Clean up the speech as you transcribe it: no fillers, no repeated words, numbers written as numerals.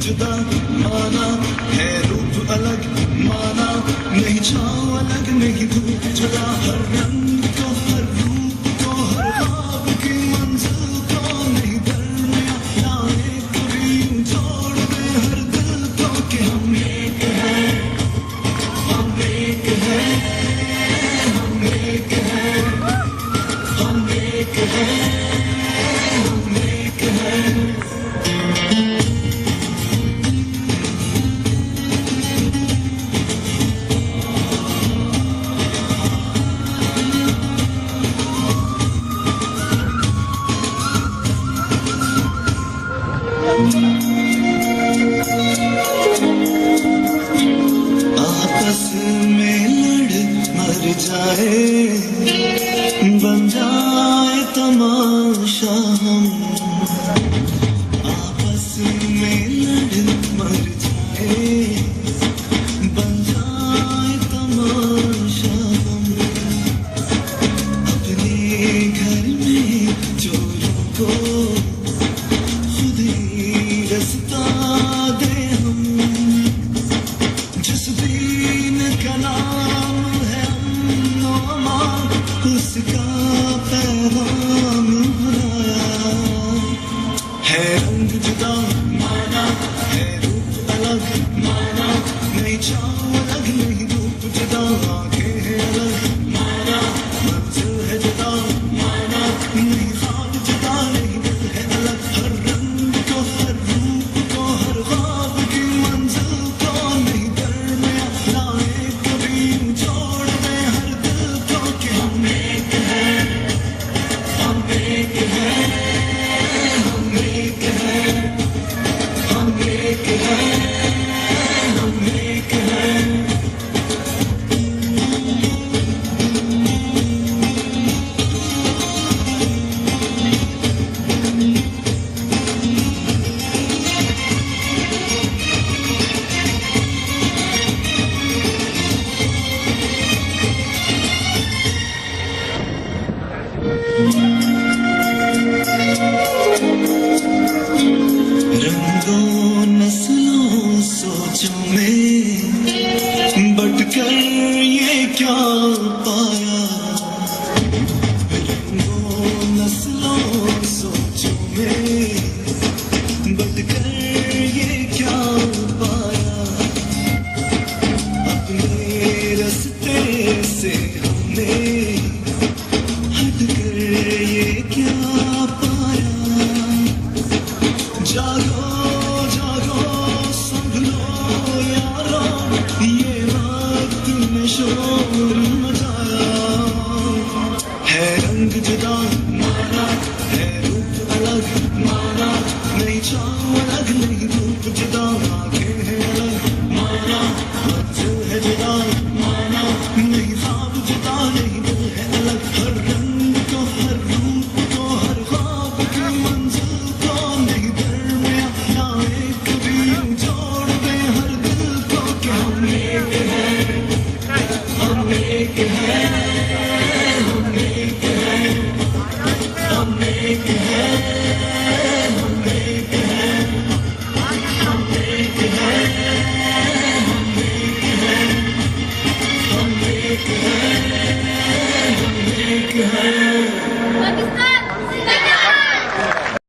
जुदा माना है रूप अलग माना नहीं छाँव अलग नहीं धूप जुदा हर रंग को हर रूप को हर ख्वाब की मंजिल को नहीं दरमिया लाए कभी यूं छोड़ दे हर दिल को कि हम एक हैं हम एक हैं हम एक हैं हम एक हैं हम एक हैं। आपस में लड़ मर जाए बन जाए तमाशा हम आपस में लड़ मर जाए बन जाए तमाशा हम अपने घर में चोरों को खुद ही रास्ता दे हम जिस दीन का नाम है अमान उसका पैगाम भुलाया है रंग जुदा माना है रूप अलग माना नहीं छाँव अलग नहीं धूप जुदा आंखें हैं अलग माना मंजिल है जुदा माना नहीं ख्वाब जुदा नहीं दिल है अलग हर रंग को हर रूप को हर ख्वाब की मंजिल को नहीं दरमिया लाए कभी यूं छोड़ दे हर दिल को कि हम एक हैं हम एक हैं हम एक हैं हम एक हैं हम एक हैं। रंगों नस्लों सोचों में बटकर ये क्या पाया रंगों नस्लों सोचों में बटकर ये क्या पाया अपने रास्ते से हमने हटकर ये क्या पाया जागो जागो संभलो यारो ये वक्त में शोर मचाया है रंग जुदा माना है रूप अलग माना नहीं छाँव अलग नहीं धूप जुदा आंखें हैं अलग माना मंजिल है जुदा माना नहीं ख्वाब जुदा नहीं दिल है अलग हर रंग को हर रूप को हर ख्वाब की मंजिल को नहीं दरमिया लाए कभी यूं छोड़ दे हर दिल को कि हम एक हैं हम एक हैं हम एक हैं हम एक हैं हम एक हैं हम एक हैं हम एक हैं हम एक हैं। पाकिस्तान।